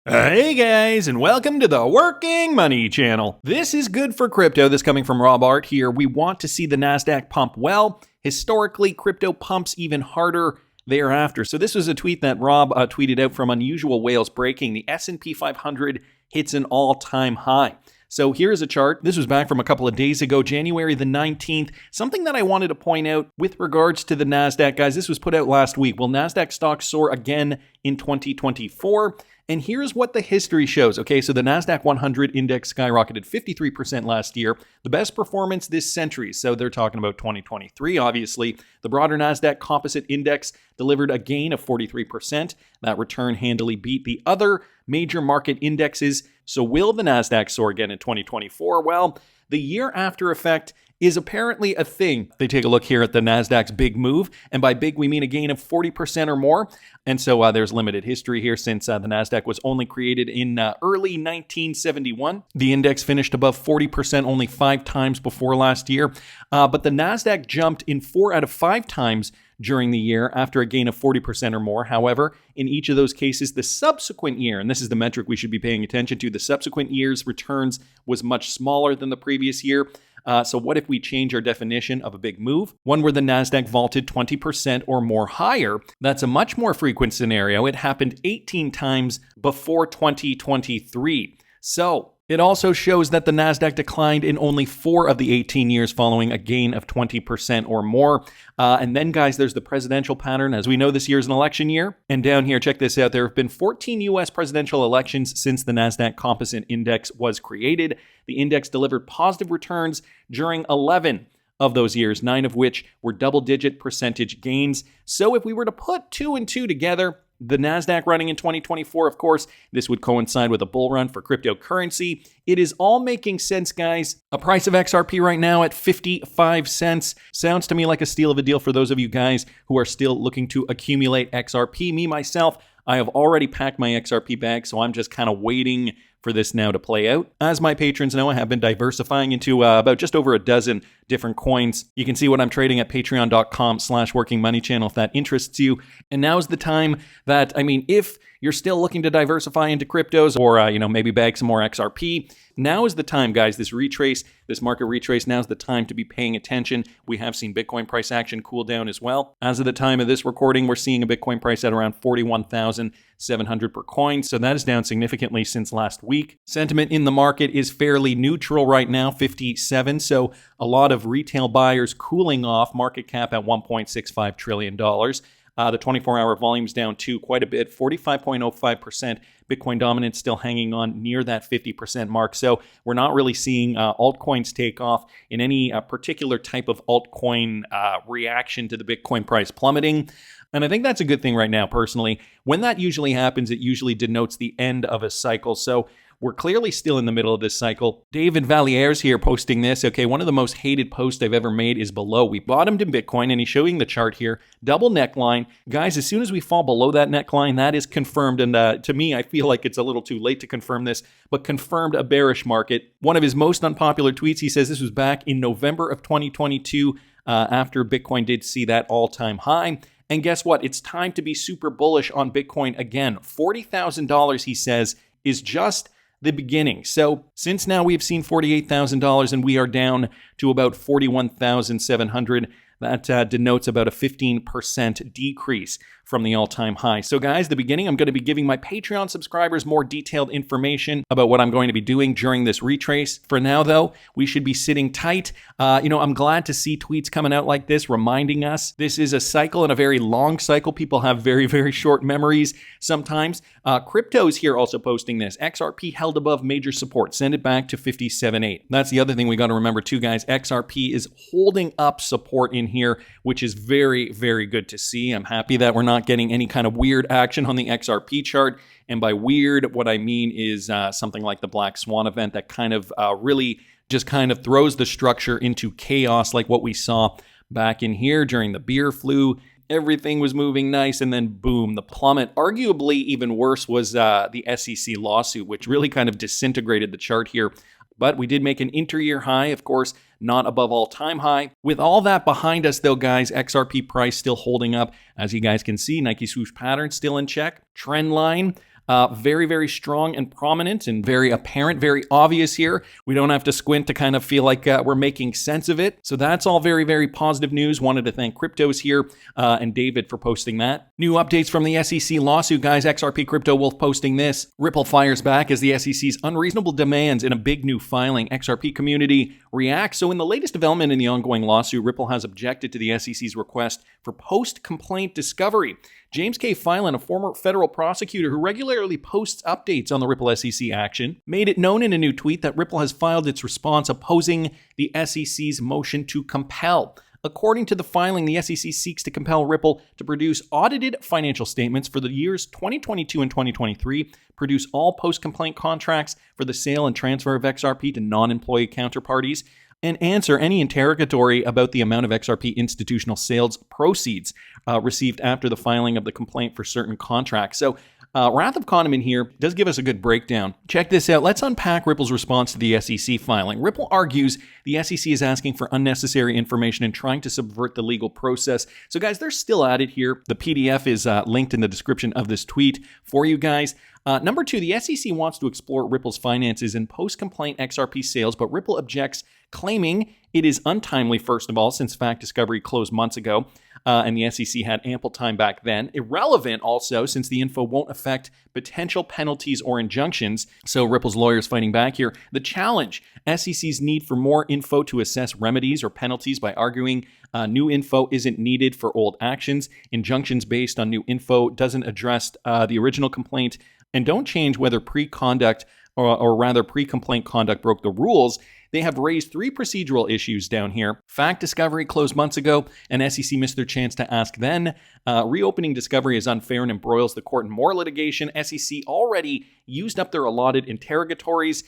Hey guys, and welcome to the Working Money Channel. This is good for crypto. This coming from Rob Art here. We want to see the NASDAQ pump well. Historically, crypto pumps even harder thereafter. So this was a tweet that Rob tweeted out from Unusual Whales Breaking. The S&P 500 hits an all-time high. So here's a chart. This was back from a couple of days ago, January the 19th. Something that I wanted to point out with regards to the NASDAQ, guys, this was put out last week. Will NASDAQ stocks soar again in 2024? And here's what the history shows. Okay, so the NASDAQ 100 index skyrocketed 53% last year, the best performance this century. So they're talking about 2023, obviously. The broader NASDAQ Composite Index delivered a gain of 43%. That return handily beat the other major market indexes. So will the NASDAQ soar again in 2024? Well, the year after effect is apparently a thing. They take a look here at the NASDAQ's big move, and by big we mean a gain of 40% or more. And so there's limited history here since the NASDAQ was only created in early 1971. The index finished above 40% only 5 times before last year, but the NASDAQ jumped in 4 out of 5 times during the year after a gain of 40% or more. However, in each of those cases, the subsequent year, and this is the metric we should be paying attention to, the subsequent year's returns was much smaller than the previous year. So what if we change our definition of a big move? One where the NASDAQ vaulted 20% or more higher. That's a much more frequent scenario. It happened 18 times before 2023. So it also shows that the NASDAQ declined in only 4 of the 18 years following a gain of 20% or more. And then, guys, there's the presidential pattern. As we know, this year is an election year. And down here, check this out. There have been 14 U.S. presidential elections since the NASDAQ Composite Index was created. The index delivered positive returns during 11 of those years, 9 of which were double-digit percentage gains. So if we were to put 2 and 2 together, the NASDAQ running in 2024, of course, this would coincide with a bull run for cryptocurrency. It is all making sense, guys. A price of XRP right now at 55 cents. Sounds to me like a steal of a deal for those of you guys who are still looking to accumulate XRP. Me, myself, I have already packed my XRP bag, so I'm just kind of waiting for this now to play out. As my patrons know, I have been diversifying into about just over a dozen different coins. You can see what I'm trading at patreon.com/workingmoneychannel if that interests you. And now is the time that, if you're still looking to diversify into cryptos or, maybe bag some more XRP, now is the time, guys. This market retrace, now's the time to be paying attention. We have seen Bitcoin price action cool down as well. As of the time of this recording, we're seeing a Bitcoin price at around 41,700 per coin. So that is down significantly since last week. Sentiment in the market is fairly neutral right now, 57. So a lot of retail buyers cooling off, market cap at $1.65 trillion. The 24-hour volume's down too quite a bit, 45.05%. Bitcoin dominance still hanging on near that 50% mark. So we're not really seeing altcoins take off in any particular type of altcoin reaction to the Bitcoin price plummeting. And I think that's a good thing right now, personally. When that usually happens, it usually denotes the end of a cycle. So we're clearly still in the middle of this cycle. David Valier's here posting this. Okay, one of the most hated posts I've ever made is below. We bottomed in Bitcoin, and he's showing the chart here. Double neckline. Guys, as soon as we fall below that neckline, that is confirmed. And to me, I feel like it's a little too late to confirm this, but confirmed a bearish market. One of his most unpopular tweets, he says this was back in November of 2022 after Bitcoin did see that all-time high. And guess what? It's time to be super bullish on Bitcoin again. $40,000, he says, is just the beginning. So since now we've seen $48,000 and we are down to about 41,700, that denotes about a 15% decrease from the all-time high. So guys, the beginning, I'm going to be giving my Patreon subscribers more detailed information about what I'm going to be doing during this retrace. For now, though, we should be sitting tight. I'm glad to see tweets coming out like this, reminding us this is a cycle and a very long cycle. People have very, very short memories sometimes. Crypto's here also posting this. XRP held above major support. Send it back to 57.8. That's the other thing we got to remember too, guys. XRP is holding up support in here, which is very, very good to see. I'm happy that we're not getting any kind of weird action on the XRP chart. And by weird, what I mean is something like the Black Swan event that kind of really just kind of throws the structure into chaos, like what we saw back in here during the beer flu. Everything was moving nice, and then boom, the plummet. Arguably even worse was the SEC lawsuit, which really kind of disintegrated the chart here. But we did make an inter-year high, of course, not above all-time high. With all that behind us, though, guys, XRP price still holding up. As you guys can see, Nike swoosh pattern still in check. Trend line Very, very strong and prominent and very apparent, very obvious here. We don't have to squint to kind of feel like we're making sense of it. So that's all very, very positive news. Wanted to thank Cryptos here and David for posting that. New updates from the SEC lawsuit, guys. XRP Crypto Wolf posting this. Ripple fires back as the SEC's unreasonable demands in a big new filing. XRP community reacts. So in the latest development in the ongoing lawsuit, Ripple has objected to the SEC's request for post-complaint discovery. James K. Filan, a former federal prosecutor who regularly posts updates on the Ripple SEC action, made it known in a new tweet that Ripple has filed its response opposing the SEC's motion to compel. According to the filing, the SEC seeks to compel Ripple to produce audited financial statements for the years 2022 and 2023, produce all post-complaint contracts for the sale and transfer of XRP to non-employee counterparties, and answer any interrogatory about the amount of XRP institutional sales proceeds received after the filing of the complaint for certain contracts. So Wrath of Kahneman here does give us a good breakdown. Check this out. Let's unpack Ripple's response to the SEC filing. Ripple argues the SEC is asking for unnecessary information and trying to subvert the legal process. So guys, they're still at it here. The PDF is linked in the description of this tweet for you guys. Number two, the SEC wants to explore Ripple's finances and post-complaint XRP sales, but Ripple objects, claiming it is untimely, first of all, since fact discovery closed months ago, and the SEC had ample time back then. Irrelevant also, since the info won't affect potential penalties or injunctions. So Ripple's lawyers fighting back here. The challenge, SEC's need for more info to assess remedies or penalties by arguing new info isn't needed for old actions. Injunctions based on new info doesn't address the original complaint and don't change whether pre-conduct or rather pre-complaint conduct broke the rules. They have raised three procedural issues down here. Fact discovery closed months ago, and SEC missed their chance to ask then. Reopening discovery is unfair and embroils the court in more litigation. SEC already used up their allotted interrogatories.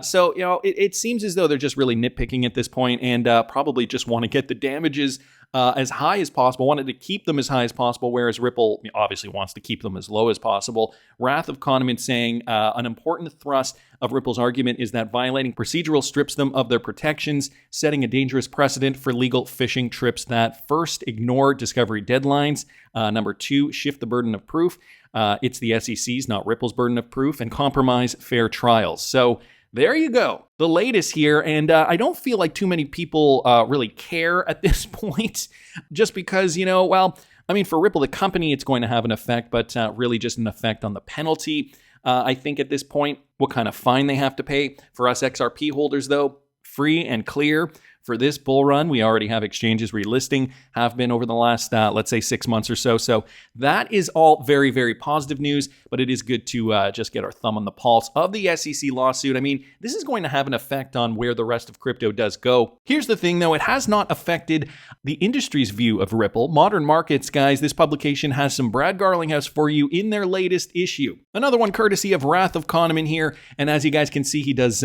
So, it seems as though they're just really nitpicking at this point and probably just want to get the damages as high as possible, wanted to keep them as high as possible, whereas Ripple obviously wants to keep them as low as possible. Wrath of Kahneman saying an important thrust of Ripple's argument is that violating procedural strips them of their protections, setting a dangerous precedent for legal fishing trips that first ignore discovery deadlines, number two, shift the burden of proof. It's the SEC's, not Ripple's burden of proof, and compromise fair trials. So there you go. The latest here, and I don't feel like too many people really care at this point, just because, for Ripple, the company, it's going to have an effect, but really just an effect on the penalty. I think at this point, what kind of fine they have to pay. For us XRP holders, though, free and clear. For this bull run, we already have exchanges relisting, have been over the last, let's say, 6 months or so. So that is all very, very positive news, but it is good to just get our thumb on the pulse of the SEC lawsuit. I mean, this is going to have an effect on where the rest of crypto does go. Here's the thing, though. It has not affected the industry's view of Ripple. Modern Markets, guys, this publication has some Brad Garlinghouse for you in their latest issue. Another one courtesy of Wrath of Kahneman here. And as you guys can see, he does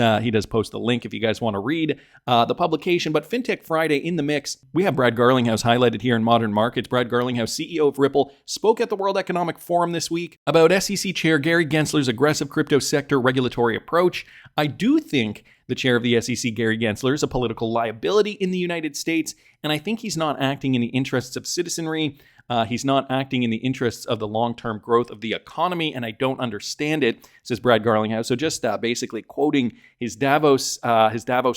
post the link if you guys want to read the publication. But FinTech Friday in the mix, we have Brad Garlinghouse highlighted here in Modern Markets. Brad Garlinghouse, CEO of Ripple, spoke at the World Economic Forum this week about SEC Chair Gary Gensler's aggressive crypto sector regulatory approach. I do think the chair of the SEC, Gary Gensler, is a political liability in the United States, and I think he's not acting in the interests of citizenry. He's not acting in the interests of the long-term growth of the economy, and I don't understand it, says Brad Garlinghouse. So just basically quoting his Davos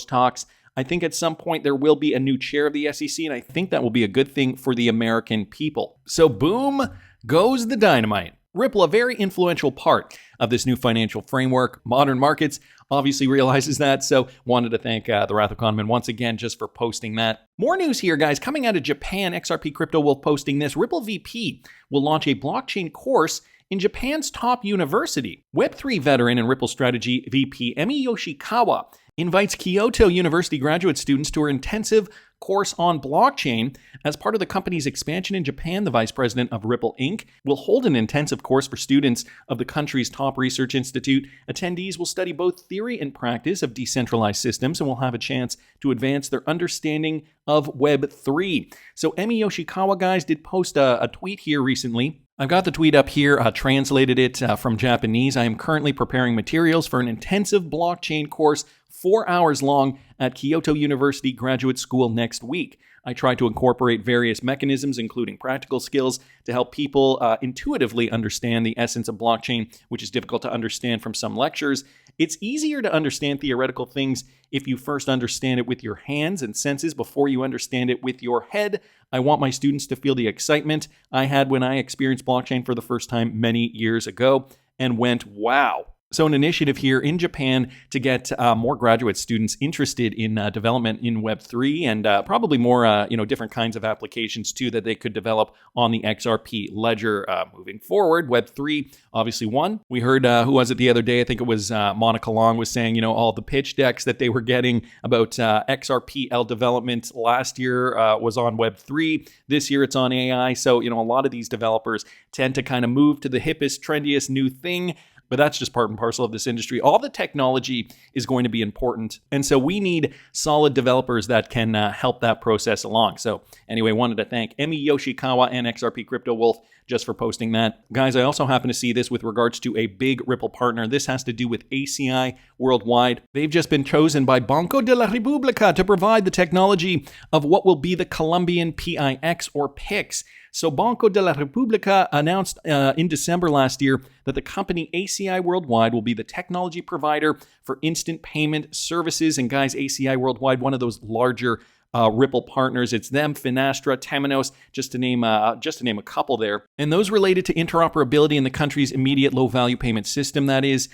talks, I think at some point there will be a new chair of the SEC, and I think that will be a good thing for the American people. So boom goes the dynamite. Ripple, a very influential part of this new financial framework. Modern Markets obviously realizes that, so wanted to thank the Wrath of Kahneman once again just for posting that. More news here, guys. Coming out of Japan, XRP Crypto Wolf posting this. Ripple VP will launch a blockchain course in Japan's top university. Web3 veteran and Ripple strategy VP Emi Yoshikawa invites Kyoto University graduate students to her intensive course on blockchain. As part of the company's expansion in Japan, the vice president of Ripple Inc. will hold an intensive course for students of the country's top research institute. Attendees will study both theory and practice of decentralized systems and will have a chance to advance their understanding of Web3. So Emi Yoshikawa, guys, did post a tweet here recently I've got the tweet up here, translated it from Japanese. I am currently preparing materials for an intensive blockchain course, 4 hours long, at Kyoto University Graduate School next week. I try to incorporate various mechanisms, including practical skills, to help people intuitively understand the essence of blockchain, which is difficult to understand from some lectures. It's easier to understand theoretical things if you first understand it with your hands and senses before you understand it with your head. I want my students to feel the excitement I had when I experienced blockchain for the first time many years ago and went, wow. So an initiative here in Japan to get more graduate students interested in development in Web3 and probably more different kinds of applications too that they could develop on the XRP ledger moving forward. Web3, obviously one. We heard, who was it the other day? I think it was Monica Long was saying, all the pitch decks that they were getting about XRPL development last year was on Web3. This year it's on AI. So, a lot of these developers tend to kind of move to the hippest, trendiest new thing. But that's just part and parcel of this industry. All the technology is going to be important. And so we need solid developers that can help that process along. So anyway, wanted to thank Emi Yoshikawa and XRP Crypto Wolf just for posting that. Guys, I also happen to see this with regards to a big Ripple partner. This has to do with ACI Worldwide. They've just been chosen by Banco de la República to provide the technology of what will be the Colombian PIX or PIX. So Banco de la República announced in December last year that the company ACI Worldwide will be the technology provider for instant payment services. And guys, ACI Worldwide, one of those larger Ripple partners. It's them, Finastra, Temenos, just to name a couple there. And those related to interoperability in the country's immediate low-value payment system, that is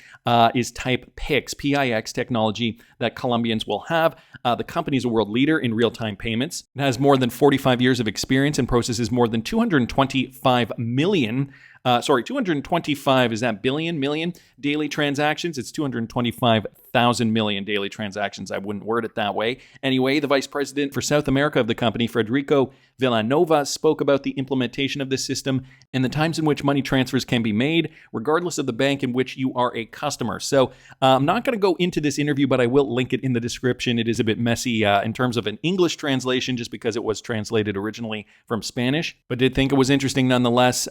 type PIX, PIX technology that Colombians will have. The company is a world leader in real-time payments. It has more than 45 years of experience and processes more than 225 million 225, is that million daily transactions? It's 225,000 million daily transactions. I wouldn't word it that way. Anyway, the vice president for South America of the company, Federico Villanova, spoke about the implementation of this system and the times in which money transfers can be made, regardless of the bank in which you are a customer. So I'm not going to go into this interview, but I will link it in the description. It is a bit messy in terms of an English translation, just because it was translated originally from Spanish, but did think it was interesting nonetheless.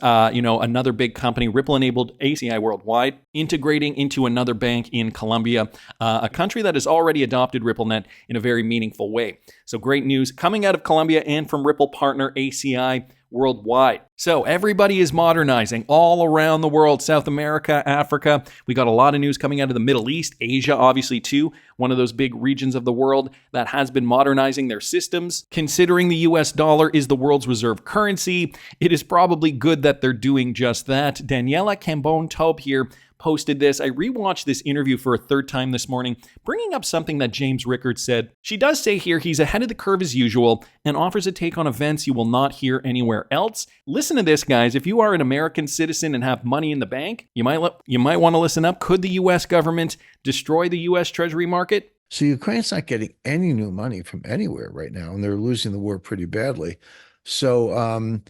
Another big company, Ripple enabled ACI Worldwide, integrating into another bank in Colombia, a country that has already adopted RippleNet in a very meaningful way. So great news coming out of Colombia and from Ripple partner ACI Worldwide. So everybody is modernizing all around the world, South America, Africa. We got a lot of news coming out of the Middle East, Asia, obviously too, one of those big regions of the world that has been modernizing their systems. Considering the US dollar is the world's reserve currency, it is probably good that they're doing just that. Daniela Cambone-Taub here posted this. I rewatched this interview for a third time this morning, bringing up something that James Rickards said. She does say here he's ahead of the curve as usual and offers a take on events you will not hear anywhere else. Listen to this, guys. If you are an American citizen and have money in the bank, you might want to listen up. Could the U.S. government destroy the U.S. Treasury market? So Ukraine's not getting any new money from anywhere right now, and they're losing the war pretty badly. So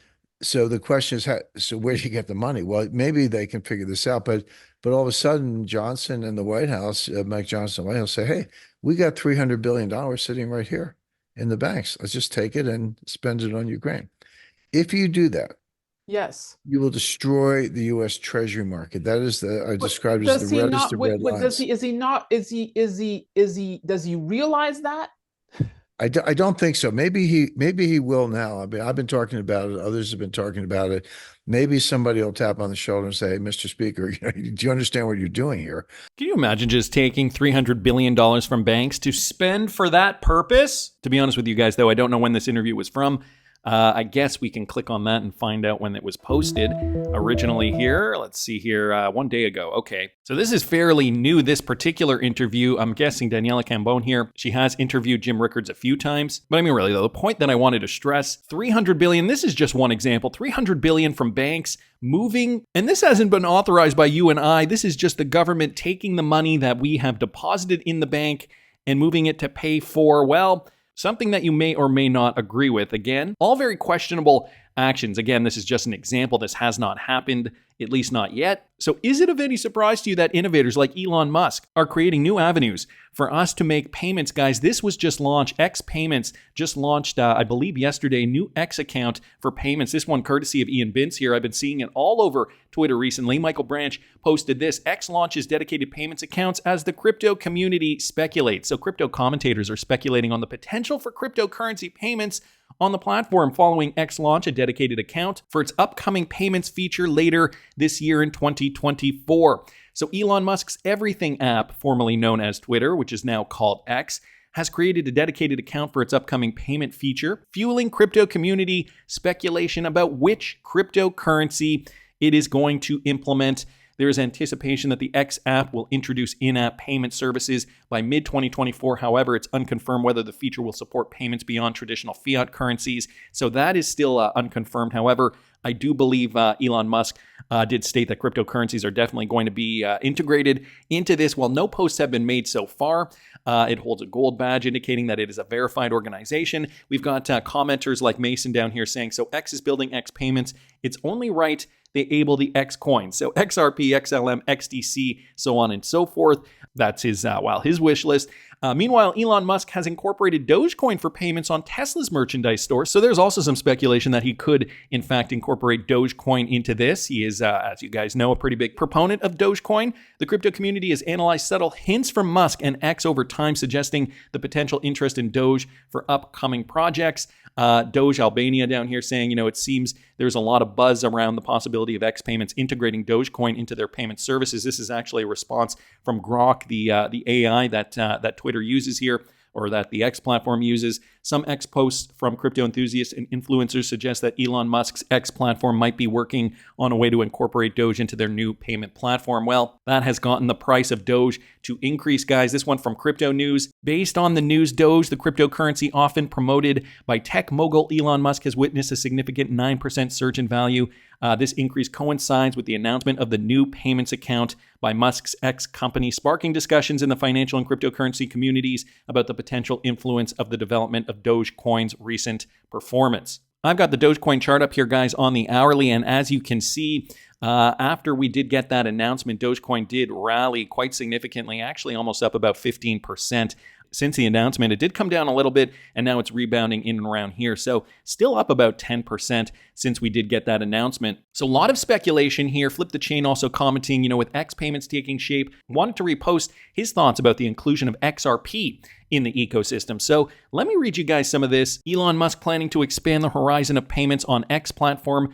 the question is, so where do you get the money? Well, maybe they can figure this out, but all of a sudden, Johnson and the White House, Mike Johnson, the White House, say, hey, we got $300 billion sitting right here in the banks. Let's just take it and spend it on Ukraine. If you do that, yes, you will destroy the U.S. Treasury market. That is I described as the reddest of red lines. Does he realize that? I don't think so. Maybe he will now. I mean, I've been talking about it. Others have been talking about it. Maybe somebody will tap on the shoulder and say, hey, Mr. Speaker, do you understand what you're doing here? Can you imagine just taking $300 billion from banks to spend for that purpose? To be honest with you guys, though, I don't know when this interview was from. I guess we can click on that and find out when it was posted originally here. Let's see here, 1 day ago. Okay, so this is fairly new, this particular interview. I'm guessing Daniela Cambone here, she has interviewed Jim Rickards a few times. But I mean, really, though, the point that I wanted to stress, 300 billion, this is just one example, 300 billion from banks moving, and this hasn't been authorized by you and I. This is just the government taking the money that we have deposited in the bank and moving it to pay for, well, something that you may or may not agree with. Again, all very questionable actions. Again, this is just an example. This has not happened at least not yet. So is it of any surprise to you that innovators like Elon Musk are creating new avenues for us to make payments? Guys, this was just launched. XPayments just launched, I believe yesterday, a new X account for payments. This one courtesy of Ian Bintz here. I've been seeing it all over Twitter recently. Michael Branch posted this. X launches dedicated payments accounts as the crypto community speculates. So crypto commentators are speculating on the potential for cryptocurrency payments on the platform following X launch a dedicated account for its upcoming payments feature later this year in 2024. So Elon Musk's Everything app, formerly known as Twitter, which is now called X, has created a dedicated account for its upcoming payment feature, fueling crypto community speculation about which cryptocurrency it is going to implement. There is anticipation that the X app will introduce in-app payment services by mid-2024. However, it's unconfirmed whether the feature will support payments beyond traditional fiat currencies. So that is still unconfirmed. However, I do believe Elon Musk did state that cryptocurrencies are definitely going to be integrated into this. While no posts have been made so far, it holds a gold badge indicating that it is a verified organization. We've got commenters like Mason down here saying, so X is building XPayments. It's only right they able the X coins. So XRP, XLM, XDC, so on and so forth. That's his wish list. Meanwhile, Elon Musk has incorporated Dogecoin for payments on Tesla's merchandise store. So there's also some speculation that he could, in fact, incorporate Dogecoin into this. He is, as you guys know, a pretty big proponent of Dogecoin. The crypto community has analyzed subtle hints from Musk and X over time, suggesting the potential interest in Doge for upcoming projects. Doge Albania down here saying, it seems there's a lot of buzz around the possibility of XPayments integrating Dogecoin into their payment services. This is actually a response from Grok, the AI that Twitter uses here, or that the X platform uses. Some X posts from crypto enthusiasts and influencers suggest that Elon Musk's X platform might be working on a way to incorporate Doge into their new payment platform. Well, that has gotten the price of Doge to increase, guys. This one from Crypto News. Based on the news, Doge, the cryptocurrency often promoted by tech mogul Elon Musk, has witnessed a significant 9% surge in value. This increase coincides with the announcement of the new payments account by Musk's X company, sparking discussions in the financial and cryptocurrency communities about the potential influence of the development of Dogecoin's recent performance. I've got the Dogecoin chart up here, guys, on the hourly, and as you can see, after we did get that announcement, Dogecoin did rally quite significantly, actually almost up about 15%. Since the announcement, it did come down a little bit, and now it's rebounding in and around here. So still up about 10% since we did get that announcement. So a lot of speculation here. Flip the Chain also commenting, with XPayments taking shape, wanted to repost his thoughts about the inclusion of XRP in the ecosystem. So let me read you guys some of this. Elon Musk planning to expand the horizon of payments on X platform.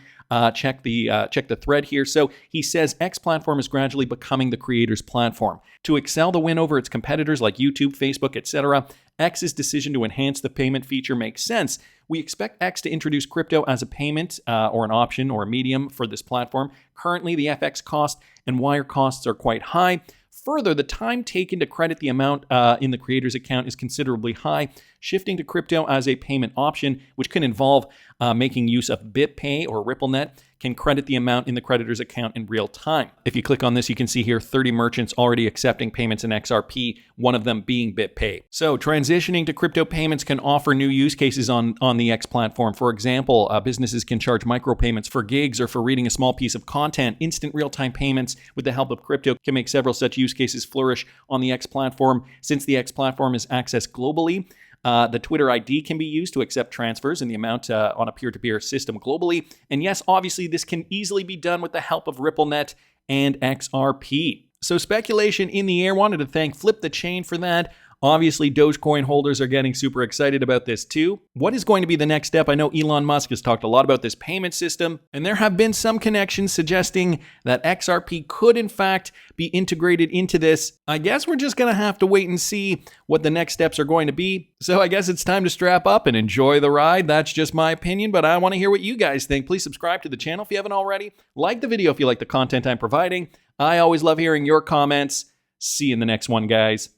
Check the thread here. So he says X platform is gradually becoming the creator's platform. To excel to win over its competitors like YouTube, Facebook, etc., X's decision to enhance the payment feature makes sense. We expect X to introduce crypto as a payment or an option or a medium for this platform. Currently, the FX cost and wire costs are quite high. Further, the time taken to credit the amount in the creator's account is considerably high. Shifting to crypto as a payment option, which can involve making use of BitPay or RippleNet, can credit the amount in the creditor's account in real time. If you click on this, you can see here 30 merchants already accepting payments in XRP, one of them being BitPay. So transitioning to crypto payments can offer new use cases on the X platform. For example, businesses can charge micropayments for gigs or for reading a small piece of content. Instant real-time payments with the help of crypto can make several such use cases flourish on the X platform. Since the X platform is accessed globally, the Twitter ID can be used to accept transfers in the amount on a peer-to-peer system globally. And yes, obviously, this can easily be done with the help of RippleNet and XRP. So speculation in the air. Wanted to thank Flip the Chain for that. Obviously, Dogecoin holders are getting super excited about this too. What is going to be the next step? I know Elon Musk has talked a lot about this payment system, and there have been some connections suggesting that XRP could in fact be integrated into this. I guess we're just going to have to wait and see what the next steps are going to be. So I guess it's time to strap up and enjoy the ride. That's just my opinion, but I want to hear what you guys think. Please subscribe to the channel if you haven't already. Like the video if you like the content I'm providing. I always love hearing your comments. See you in the next one, guys.